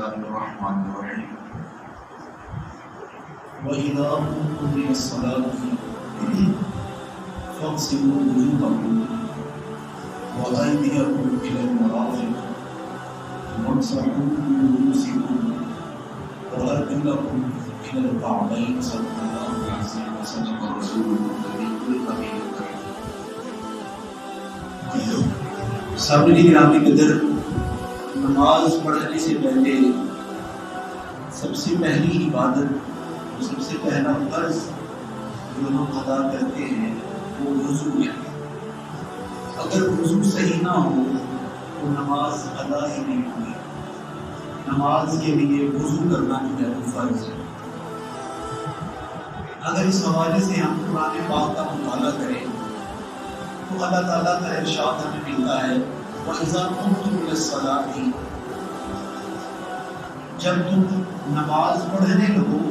الله الرحمن الرحيم وإذا قمتم إلى الصلاة فاغسلوا وجوهكم وأيديكم إلى المرافق وامسحوا برؤوسكم وأرجلكم إلى الكعبين صدق الله العظيم وصدق رسوله النبي الكريم. سامنے گرامی قدر، نماز پڑھنے سے پہلے سب سے پہلی عبادت، سب سے پہلا فرض جو ہم ادا کرتے ہیں وہ وضو ہے. اگر وضو صحیح نہ ہو تو نماز ادا ہی نہیں ہوئی. نماز کے لیے وضو کرنا جو ہے وہ فرض ہے. اگر اس حوالے سے ہم قرآن پاک کا مطالعہ کریں تو اللہ تعالیٰ کا ارشاد ہمیں ملتا ہے وَإِذَا قُمْتُمْ إِلَى الصَّلَاةِ، جب تم نماز پڑھنے لگو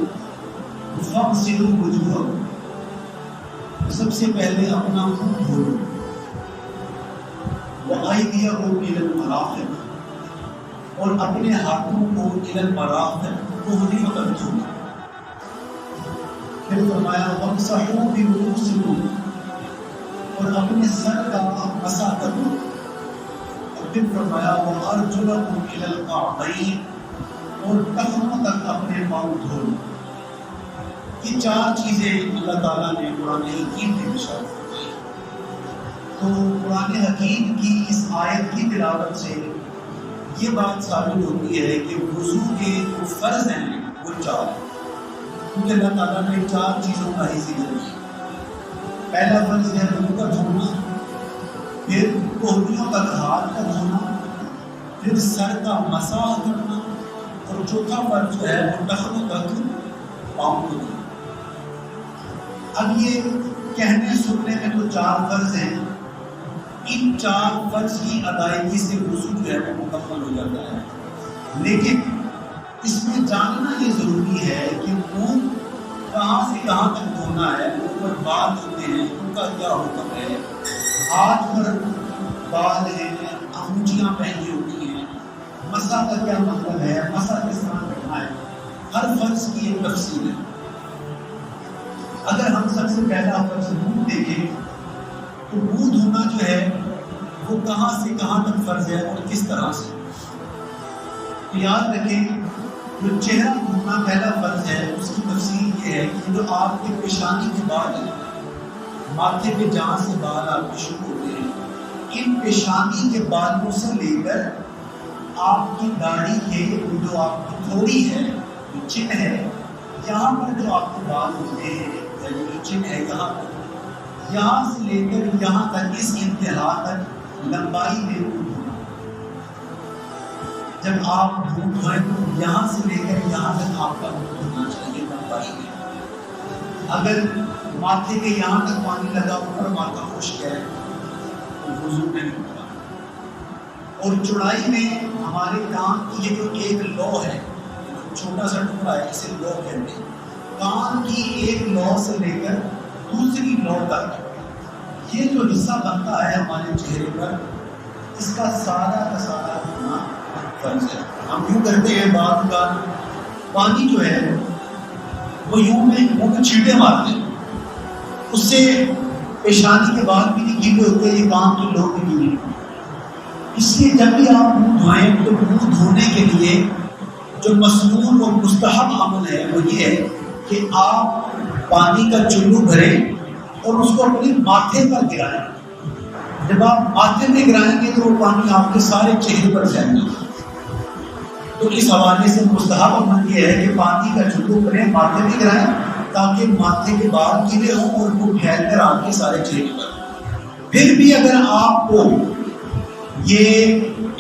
فَاغْسِلُوا وُجُوهَكُمْ، سب سے پہلے اپنا منہ دھو لو، وَأَيْدِيَكُمْ إِلَى الْمَرَافِقِ، اور اپنے ہاتھوں کو إِلَى الْمَرَافِقِ کوہنیوں تک دھو لو. پھر فرمایا وَامْسَحُوا بِرُؤُوسِكُمْ، اور اپنے سر کا مسح کر لو. اور پھر فرمایا وَأَرْجُلَكُمْ إِلَى الْكَعْبَيْنِ، اور ٹخنوں تک اپنے پاؤں دھو لو. یہ چار چیزیں اللہ تعالیٰ نے قرآن حکیم میں ارشاد فرمائی. تو قرآن حکیم کی اس آیت کی تلاوت سے یہ بات ثابت ہوتی ہے کہ وضو کے جو فرض ہیں وہ چار ہیں، کیونکہ اللہ تعالیٰ نے چار چیزوں کا ہی ذکر کیا. پہلا فرض ہے منہ کا دھونا، پھر کوہنیوں تک ہاتھ کا دھونا، پھر سر کا مسح کرنا، اور چوتھا فرض جو ہے وہ ٹخنوں تک پاؤں کو دھونا. اب یہ کہنے سننے میں تو چار فرض ہیں، ان چار فرض کی ادائیگی سے وضو جو ہے وہ مکمل ہو جاتا ہے. لیکن اس میں جاننا یہ ضروری ہے کہ منہ کہاں سے کہاں تک دھونا ہے، منہ پر بال ہوتے ہیں ان کا کیا حکم ہے، ہاتھ پر بال ہیں، انگوٹھیاں پہنی ہوتی ہیں، مسح کا کیا مطلب ہے، مسح کس طرح کرنا ہے، ہر فرض کی ایک تفصیل ہے. اگر ہم سب سے پہلا فرض منہ دیکھیں تو منہ دھونا جو ہے وہ کہاں سے کہاں تک فرض ہے اور کس طرح سے. یاد رکھیں جو چہرہ دھونا پہلا فرض ہے اس کی تفصیل یہ ہے کہ جو آپ کے پیشانی کے بال ہیں، ماتھے پہ جہاں سے بال آپ کے شروع ہوتے ہیں، ان پیشانی کے بالوں سے لے کر آپ کی داڑھی کے جو آپ کی تھوڑی ہے، جو چن ہے، یہاں پر جو آپ کے بال ہوتے ہیں یا جو چن ہے یہاں سے لے کر یہاں تک اس انتہا تک لمبائی میں منہ دھونا. جب آپ منہ دھوئیں تو یہاں سے لے کر یہاں تک آپ کا منہ دھونا چاہیے لمبائی میں. اگر ماتھے کے یہاں تک پانی لگا اوپر ماتھا خشک ہے تو وضو نہیں ہوگا. اور چوڑائی میں ہمارے کان کی یہ جو ایک لو ہے، چھوٹا سا ٹکڑا ہے، اسے لو کہتے ہیں. کان کی ایک لو سے لے کر دوسری لو تک یہ جو حصہ بنتا ہے ہمارے چہرے پر، اس کا سارا کا سارا ہونا فرض ہے. ہم یوں کرتے ہیں بعض کا پانی جو ہے وہ یوں میں منہ میں چھینٹے مارتے ہیں، اس سے پیشانی کے بال بھی نہیں گیلے ہوتے، یہ کان کے لوگ بھی گیلے ہوتے. اس لیے جب بھی آپ منہ دھوئیں تو منہ دھونے کے لیے جو مسنون اور مستحب عمل ہے وہ یہ ہے کہ آپ پانی کا چلو بھریں اور اس کو اپنے ماتھے پر گرائیں. جب آپ ماتھے میں گرائیں گے تو وہ پانی آپ کے سارے چہرے پر پھیل جائے گا. تو اس حوالے سے مستحب عمل یہ ہے کہ پانی کا چلو کریں، ماتھے میں گرائیں تاکہ ماتھے کے بال گیلے ہوں اور وہ پھیل کر آپ کے سارے چہرے پر. پھر بھی اگر آپ کو یہ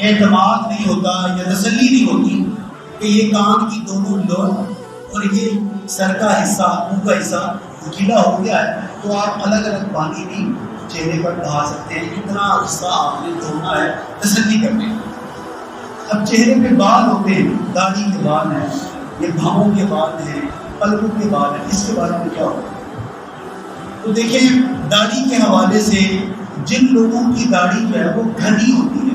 اعتماد نہیں ہوتا یا تسلی نہیں ہوتی کہ یہ کان کی دونوں لو اور یہ سر کا حصہ، منہ کا حصہ گیلا ہو گیا ہے، تو آپ الگ الگ پانی بھی چہرے پر بہا سکتے ہیں. اتنا حصہ آپ نے دھونا ہے تسلی کرنے. اب چہرے پہ بال ہوتے ہیں، داڑھی کے بال ہیں، یہ بھاؤں کے بال ہیں، پلکوں کے بال ہیں، اس کے بارے میں کیا ہوگا؟ تو دیکھیں داڑھی کے حوالے سے جن لوگوں کی داڑھی جو ہے وہ گھنی ہوتی ہے،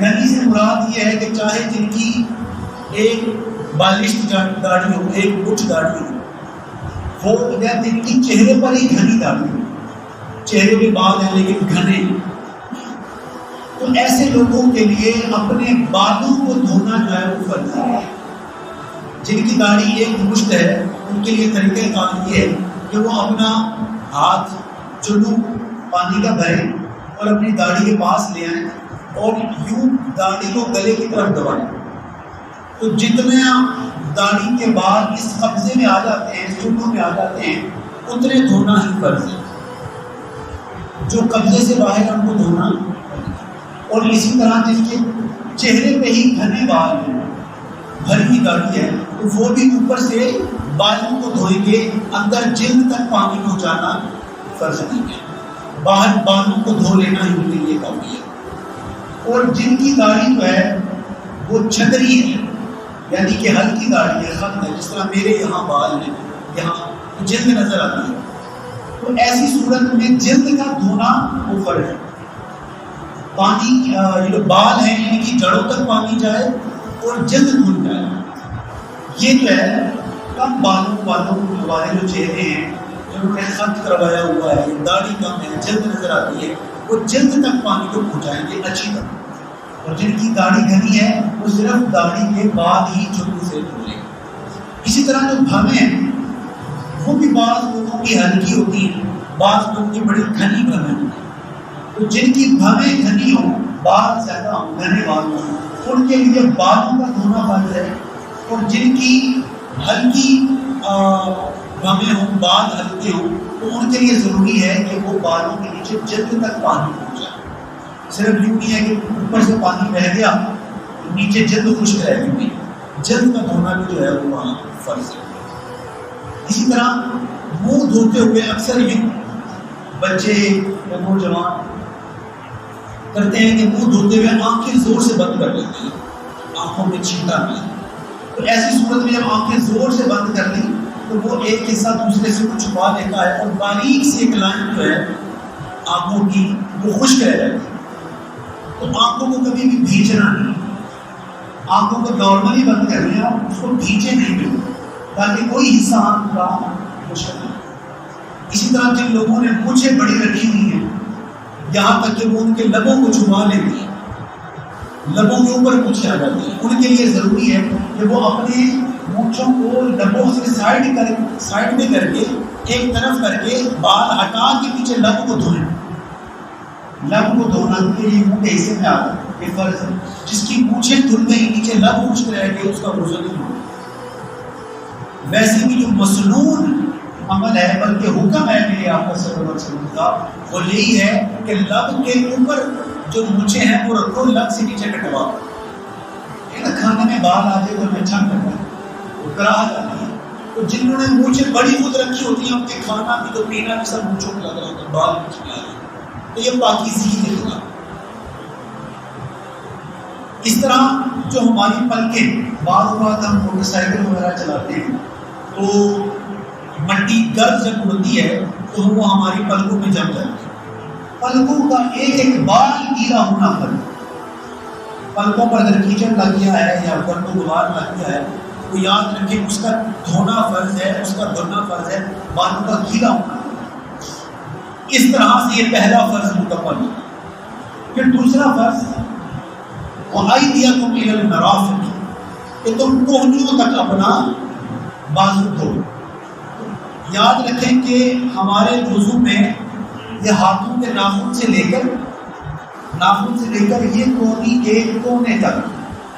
گھنی سے مراد یہ ہے کہ چاہے جن کی ایک بالشت داڑھی ہو، ایک مٹھ داڑھی ہو، وہ جن کی چہرے پر ہی گھنی داڑھی ہو، چہرے پہ بال ہیں لیکن گھنے، تو ایسے لوگوں کے لیے اپنے بالوں کو دھونا جو ہے وہ فرض ہے۔ جن کی داڑھی ایک مشت ہے ان کے لیے طریقہ کار یہ ہے کہ وہ اپنا ہاتھ چلو پانی کا بھریں اور اپنی داڑھی کے پاس لے آئیں اور یوں داڑھی کو گلے کی طرف دبائیں، تو جتنا داڑھی کے بال اس قبضے میں آ جاتے ہیں، چلو میں آ جاتے ہیں، اتنے دھونا ہی فرض ہے۔ جو قبضے سے باہر ہم کو دھونا، اور اسی طرح جس کے چہرے پہ ہی گھنے بال ہیں، بھری ہوئی داڑھی ہے، تو وہ بھی اوپر سے بالوں کو دھوئیں گے، اندر جلد تک پانی پہنچانا فرض نہیں ہے، باہر بالوں کو دھو لینا ہی ان کے لیے کافی ہے۔ اور جن کی داڑھی جو ہے وہ چھتری ہے، یعنی کہ ہلکی داڑھی ہے، ختم ہے، جس طرح میرے یہاں بال ہیں، یہاں جلد نظر آتی ہے، تو ایسی صورت میں جلد کا دھونا وہ فرض ہے۔ پانی یہ جو بال ہیں ان کی جڑوں تک پانی جائے اور جلد دھل جائے۔ یہ جو ہے کم بالوں والے جو چہرے ہیں، جنہوں نے خط کروایا ہوا ہے، داڑھی کم ہے، جلد نظر آتی ہے، وہ جلد تک پانی کو پہنچائیں گے اچھی طرح۔ اور جن کی داڑھی گھنی ہے وہ صرف داڑھی کے بعد ہی چلو سے دھلیں گے۔ اسی طرح جو بھویں ہیں وہ بھی بعض لوگوں کی ہلکی ہوتی ہیں، بعض لوگوں کی بڑی گھنی بھویں ہوتی ہیں، تو جن کی بھویں گھنی ہوں، بال زیادہ ہوں، گھنے بال ہوں، ان کے لیے بالوں کا دھونا فرض ہے۔ اور جن کی ہلکی بھویں ہوں، بال ہلکے ہوں، تو ان کے لیے ضروری ہے کہ وہ بالوں کے نیچے جلد تک پانی پہنچائے۔ صرف یوں نہیں ہے کہ اوپر سے پانی بہہ گیا نیچے جلد خشک رہ گئی، جلد کا دھونا بھی جو ہے وہ وہاں فرض ہے۔ اسی طرح منہ دھوتے ہوئے اکثر یوں بچے یا نوجوان کرتے ہیں کہ منہ دھوتے ہوئے آنکھیں زور سے بند کر لیتے ہیں، آنکھوں میں چھینٹا نہیں۔ تو ایسی صورت میں جب آنکھیں زور سے بند کر لی تو وہ ایک کے ساتھ دوسرے سے کو چھپا لیتا ہے، اور باریک سی ایک لائن جو ہے آنکھوں کی وہ خشک رہ جاتی ہے۔ تو آنکھوں کو کبھی بھی بھیجنا نہیں، آنکھوں کو نارملی بند کر لیں، اور اس کو بھیجے نہیں بالکل، تاکہ کوئی حصہ آنکھ کا خشک نہ ہو۔ اسی طرح جن لوگوں نے مونچھیں بڑی رکھی ہوئی ہیں، یہاں تک کہ وہ ان کے لبوں کو چھپا لیتی ہیں، لبوں کے اوپر مونچھیں آ جاتی ہیں، ان کے لیے ضروری ہے کہ وہ اپنے مونچھوں کو لبوں سے سائڈ میں کر کے ایک طرف کر کے بال ہٹا کے پیچھے لب کو دھوئیں۔ لب کو دھونا کے لیے منہ کے حصے میں آتا ہے، یہ فرض ہے۔ جس کی مونچھیں دھل گئی، نیچے لب خشک رہ گئے، اس کا غسل نہیں ہوگا۔ ویسے بھی جو مسنون عمل ہے، بلکہ حکم ہے میرے آقا صلی اللہ علیہ وسلم کا، وہ یہی ہے کہ لب کے اوپر جو مونچھیں ہیں وہ رکھو، لب سے نیچے کٹواؤ۔ کھانے میں بال آ جائے تو ہمیں اچھا کرتا ہے، وہ کراہت آتی ہے۔ تو جنہوں نے مونچھیں بڑی خود رکھی ہوتی ہیں، ان کے کھانا بھی تو پینا بھی سب مونچھوں کو لگ رہا ہوتا ہے، بال مونچھ میں آ رہے ہیں، تو یہ پاکیزگی کے خلاف۔ اس طرح جو ہماری پلکیں، بعض اوقات ہم موٹر سائیکل وغیرہ چلاتے ہیں تو مٹی گرد جب اڑتی ہے تو وہ ہماری پلکوں میں جم جاتی ہے۔ پلکوں کا ایک ایک بال گیلا ہونا فرض۔ پلکوں پر اگر کیچڑ لگ گیا ہے یا گرد و غبار لگ گیا ہے تو یاد رکھیں اس کا دھونا فرض ہے، اس کا دھلنا فرض ہے، بالوں کا گیلا ہونا۔ اس طرح سے یہ پہلا فرض مکمل ہے۔ پھر دوسرا فرض وَأَيْدِيَكُمْ إِلَى الْمَرَافِقِ، کہ تم کوہنیوں تک اپنا بازو دھو۔ یاد رکھیں کہ ہمارے وضو میں یہ ہاتھوں کے ناخن سے لے کر یہ کونی کے کونے تک،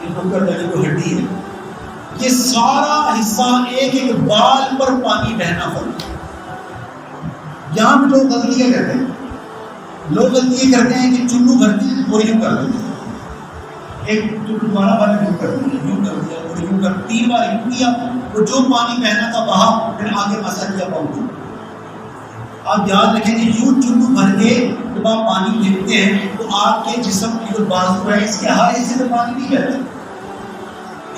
یہ نکر لگے جو ہڈی ہے، یہ سارا حصہ ایک ایک بال پر پانی بہنا فرض۔ یہاں بھی لوگ غلطیاں کرتے ہیں، لوگ غلطیاں کرتے ہیں کہ چلو بھرتے ہیں اور یوں کر دیتے ہیں، ایک چلو بڑا بال یوں کر دیا، یوں کر دیا اور یوں کر، 3 بار یوں کیا، وہ جو پانی بہنا تھا بہا، پھر آگے مسا کیا پاؤں گا۔ آپ یاد رکھیں کہ یوں چلو بھر کے جب آپ پانی پھینکتے ہیں تو آپ کے جسم کی جو بازو ہے اس کے ہر حصے میں پانی نہیں بہتا،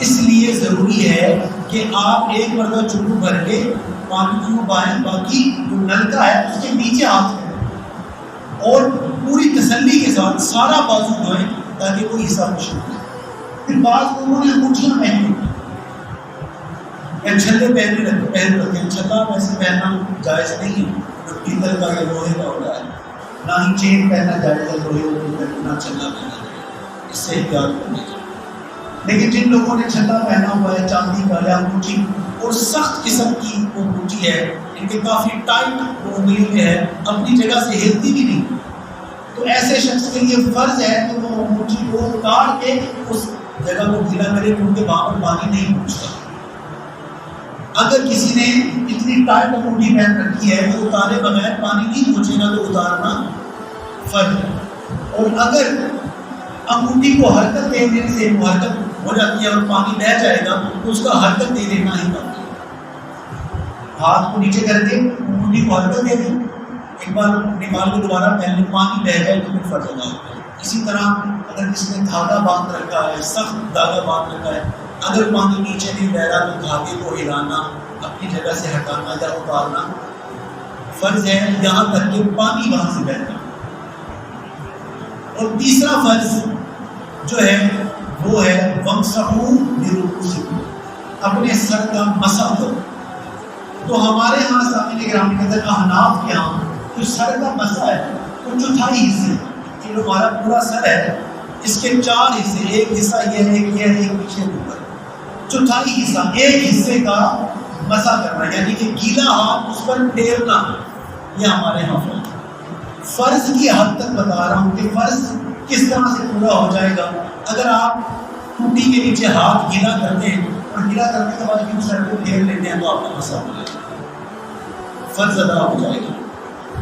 اس لیے ضروری ہے کہ آپ ایک مرتبہ چلو بھر کے پانی کو بہائیں، باقی جو نلکا ہے اس کے نیچے ہاتھ کریں اور پوری تسلی کے ساتھ سارا بازو دھوئیں تاکہ وہ حصہ خوش ہو. پھر بعض لوگوں نے انگوٹھیاں پہنی یا چھلے پہن رکھے ہیں. چھلا ویسے پہننا جائز نہیں ہے، جو پیتل کا یا لوہے کا ہوتا ہے. نہ ہی چین پہننا جائز ہے لوہے کا، نہ چھلا پہننا جائز، اس سے احتیاط کرنی چاہیے. لیکن جن لوگوں نے چھلا پہنا ہوا ہے چاندی کا یا انگوٹھی اور سخت قسم کی وہ انگوٹھی ہے، ان کے کافی ٹائٹ وہ انگلیوں میں ہے، اپنی جگہ سے ہلتی بھی نہیں، تو ایسے شخص کے لیے فرض ہے کہ وہ انگوٹھی کو کاٹ کے اس جگہ کو گیلا کرے کیونکہ وہاں پر پانی نہیں پہنچتا. اگر کسی نے اتنی ٹائٹ انگوٹھی پہن رکھی ہے تو اتارے بغیر پانی نہیں پہنچے گا تو اتارنا فرض ہے. اور اگر انگوٹھی کو حرکت دے دینے سے وہ حرکت ہو جاتی ہے اور پانی بہ جائے گا تو اس کا حرکت دے دینا ہی پڑتا ہے. ہاتھ کو نیچے کر کے انگوٹھی کو حرکت دے دیں، ایک بار نکال کے دوبارہ پہلے پانی بہ جائے تو پھر فرض ادا ہوتا ہے. اسی طرح اگر کسی نے دھاگا باندھ رکھا ہے، سخت دھاگا باندھ رکھا ہے، اگر پانی نیچے نہیں بہ رہا تو دھاگے کو ہلانا، اپنی جگہ سے ہٹانا یا اتارنا فرض ہے، یہاں تک کہ پانی وہاں سے بہ جائے. اور تیسرا فرض جو ہے وہ ہے وَامْسَحُوا بِرُؤُوسِكُمْ، اپنے سر کا مسح کرو. تو ہمارے ہاں سامنے گرامی کے اندر احناف کے ہاں جو سر کا مسح ہے وہ چوتھائی حصے، یہ جو ہمارا پورا سر ہے اس کے 4 حصے، ایک حصہ یہ ہے، ایک یہ ہے، ایک پیچھے اوپر، چوتھائی حصہ ایک حصے کا مسح کرنا، یعنی کہ گیلا ہاتھ اس پر پھیرنا، یہ ہمارے ہاں فرض کی حد تک بتا رہا ہوں کہ فرض کس طرح سے پورا ہو جائے گا. اگر آپ ٹوٹی کے نیچے ہاتھ گیلا کرتے ہیں اور گیلا کرنے کے بعد یوں سر کو پھیر لیتے ہیں تو آپ کا مسح ہو جائے گا، فرض ادا ہو جائے گا.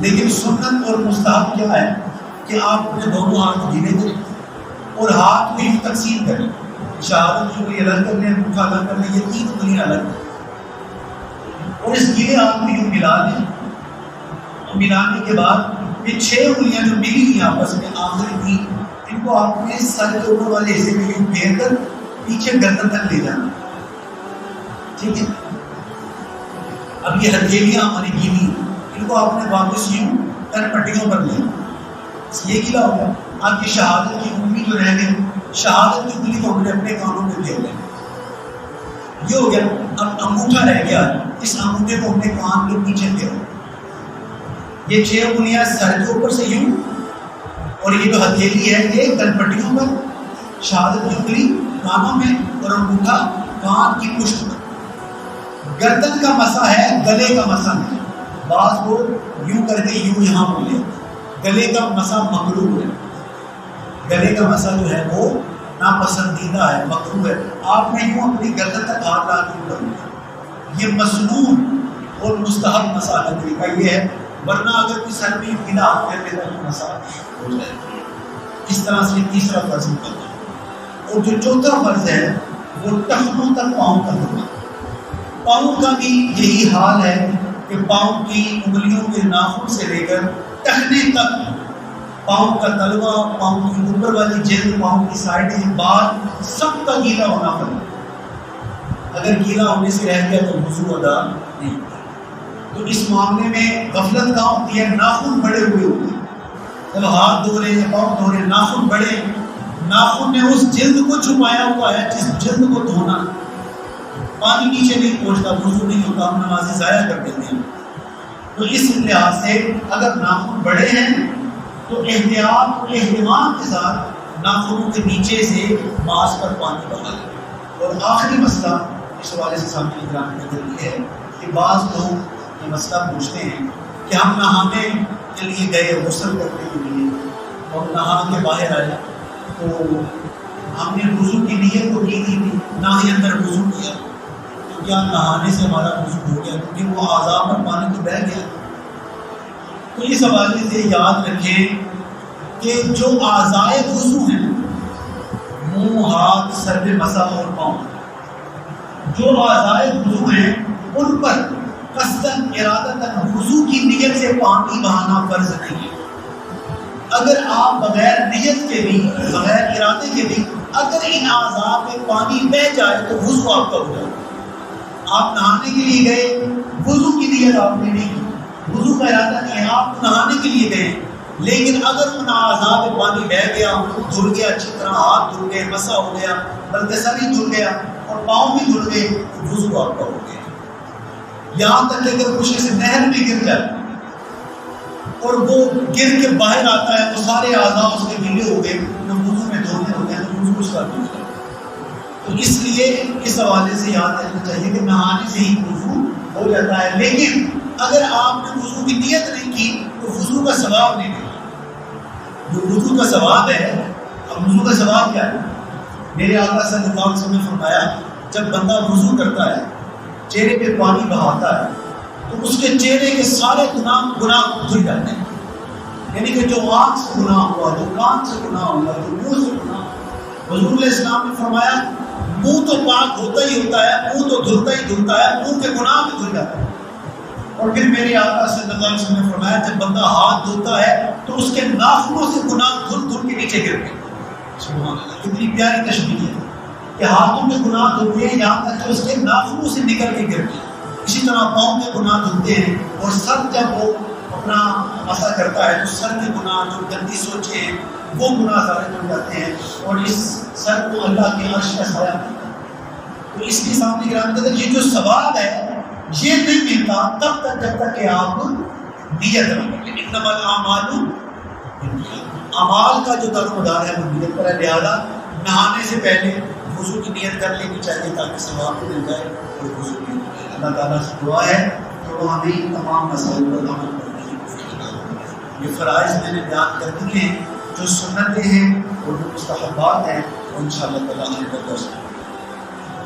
لیکن سنت اور مستحب کیا ہے کہ آپ اپنے دونوں ہاتھ گیلے کریں اور ہاتھ کو یوں تقسیم کریں، شہادت کی انگلی الگ کر لیں، انگوٹھا الگ کر لیں، یہ 3 انگلیاں الگ کریں اور اس گیلے ہاتھ کو یوں ملا لیں. اور ملانے کے بعد یہ 6 انگلیاں جو ملی ہیں آپس میں آخری 3، ان کو آپ نے سر کے اوپر والے حصے میں یوں پھیر کر پیچھے گردن تک لے جانا. ٹھیک ہے، اب یہ ہتھیلیاں ہماری گیلی، ان کو آپ نے واپس یوں کن پٹیوں پر لیا، یہ گیلا ہو گیا. آپ کی شہادت کی انگلی جو رہ گئی، شہادت کی انگلی کو ہم نے اپنے کانوں میں پھیر لیں، یہ ہو گیا. اب انگوٹھا رہ گیا، اس انگوٹھے کو ہم نے کان کے پیچھے پھیرا. یہ 6 انگلیاں سر کے اوپر سے یوں، اور یہ جو ہتھیلی ہے یہ کن پٹیوں پر، شہادت کی انگلی کانوں میں اور انگوٹھا کان کی پشت پر. گردن کا مسح ہے، گلے کا مسح نہیں. بعض لوگ یوں کر کے یوں یہاں بولے، گلے کا مسح مکروہ ہے. گلے کا مسح جو ہے وہ ناپسندیدہ ہے، مکروہ ہے. آپ نے یوں اپنی گردن تک ہاتھ لا کے اوپر، یہ مسنون اور مستحب مسح کا طریقہ یہ ہے. ورنہ اگر کوئی سر میں یوں گیلا ہاتھ کر لیتا تو مسح ہو جائے گا. اس طرح سے تیسرا فرض کرنا. اور جو چوتھا فرض ہے وہ ٹخنوں تک پاؤں کا ہونا. پاؤں کا بھی یہی حال ہے کہ پاؤں کی انگلیوں کے ناخن سے لے کر ٹخنے تک، پاؤں کا تلوا، پاؤں کی اوپر والی جلد، پاؤں کی سائڈیں، بال، سب کا گیلا ہونا پڑتا. اگر گیلا ہونے سے رہ گیا تو وضو ادا نہیں ہوتا. تو اس معاملے میں غفلت کہاں ہوتی ہے؟ ناخن بڑے ہوئے ہوتے ہیں. جب ہاتھ دھو رہے ہیں، پاؤں دھو رہے ہیں، ناخن بڑے، ناخن نے اس جلد کو چھپایا ہوا ہے جس جلد کو دھونا. پانی نیچے نہیں پہنچتا، وضو نہیں ہوتا، ہم نمازیں ضائع کر دیتے ہیں. تو اس لحاظ سے اگر ناخن بڑے ہیں تو احتیاط اور اہتمام کے ساتھ ناخنوں کے نیچے سے ماس پر پانی بہا لیں. اور آخری مسئلہ اس حوالے سے سامنے نگرانی کا ضروری ہے کہ بعض لوگ یہ مسئلہ پوچھتے ہیں کہ ہم نہانے کے لیے گئے، غسل کرنے کے لیے، اور نہا کے باہر آئے تو ہم نے وضو کی نیت تو کی تھی، نہ ہی اندر وضو کیا، تو کیا نہانے سے ہمارا وضو ہو گیا؟ کیونکہ وہ اعضاء پر پانی تو بہہ گیا. تو اس حوالے سے یاد رکھیں کہ جو اعضاء وضو ہیں، منہ، ہاتھ، سر پہ مسح اور پاؤں، جو اعضاء وضو ہیں ان پر قصداً ارادتاً وضو کی نیت سے پانی بہانا فرض نہیں ہے. اگر آپ بغیر نیت کے بھی، بغیر ارادے کے بھی اگر ان اعضاء پہ پانی بہ جائے تو وضو آپ کا ہو جائے. آپ نہانے کے لیے گئے، وضو کی نیت آپ نے نہیں کی، وضو کا ارادہ نہیں ہے، آپ نہانے کے لیے گئے لیکن اگر ان اعضاء میں پانی بہ گیا، دھل گیا، اچھی طرح ہاتھ دھل گئے، مسا ہو گیا، بلکہ سر ہی دھل گیا اور پاؤں بھی دھل گئے، تو وضو آپ کا ہو گیا۔ یہاں تک کہ اگر کچھ ایسے نہر میں گر جائے اور وہ گر کے باہر آتا ہے، وہ سارے اعضاء اس کے گیلے ہو گئے، تو وضو میں دھونے ہوتے ہیں، تو وضو اس کا بھی ہوتا ہے۔ تو اس لیے اس حوالے سے یاد رکھنا چاہیے کہ نہانے سے ہی وضو ہو جاتا ہے، لیکن اگر آپ نے وضو کی نیت نہیں کی تو وضو کا ثواب نہیں ملتا۔ جو وضو کا ثواب ہے، اب وضو کا ثواب کیا ہے؟ میرے آقا صلی اللہ علیہ وسلم نے فرمایا جب بندہ وضو کرتا ہے، چہرے پہ پانی بہاتا ہے، تو اس کے چہرے کے سارے گناہ دھل جاتے ہیں۔ یعنی کہ جو آنکھ سے گناہ ہوا، جو کان سے گناہ ہوا، جو منہ سے گناہ ہوا، حضور علیہ السلام نے فرمایا منہ تو پاک ہوتا ہی ہوتا ہے، منہ تو دھلتا ہی دھلتا ہے، منہ کے گناہ بھی دھل جاتے ہیں۔ اور پھر میرے آقا صلی اللہ علیہ وسلم نے فرمایا جب بندہ ہاتھ دھوتا ہے تو اس کے ناخنوں سے گناہ دھل دھل کے نیچے گرتے ہیں۔ سبحان اللہ، کتنی پیاری تشبیہ ہے کہ ہاتھوں کے گناہ دھلتے ہیں یہاں تک کہ اس کے ناخنوں سے نکل کے گرتے ہیں۔ اسی طرح پاؤں کے گناہ دھلتے ہیں، اور سر جب وہ اپنا مسا کرتا ہے تو سر کے گناہ، جو گندی سوچیں ہیں، وہ گناہ سارے دھل جاتے ہیں، اور اس سر کو اللہ کے عرش کا سایہ ملتا ہے۔ تو اس کے سامنے گرام کرتے ہیں یہ جو ثواب ہے یہ نہیں ملتا تب تک جب تک کہ آپ نیت نہ کریں۔ انما الاعمال بالنیات، اعمال کا جو دار و مدار ہے وہ نیت پر ہے، لہٰذا نہانے سے پہلے وضو کی نیت کر لینی چاہیے تاکہ ثواب مل جائے اور وضو کی اللہ تعالیٰ سے دعا ہے کہ وہ ہمیں تمام مسائل پر عمل کرنے کی توفیق عطا فرمائے۔ یہ فرائض میں نے بیان کر دیے ہیں، جو سنتیں ہیں اور جو مستحبات ہیں وہ انشاءاللہ تعالیٰ آنے کا درس ہے۔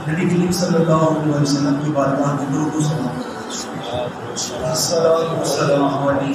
نبی کریم صلی اللہ علیہ وسلم کی بارگاہ میں درود و سلام، السلام علیکم۔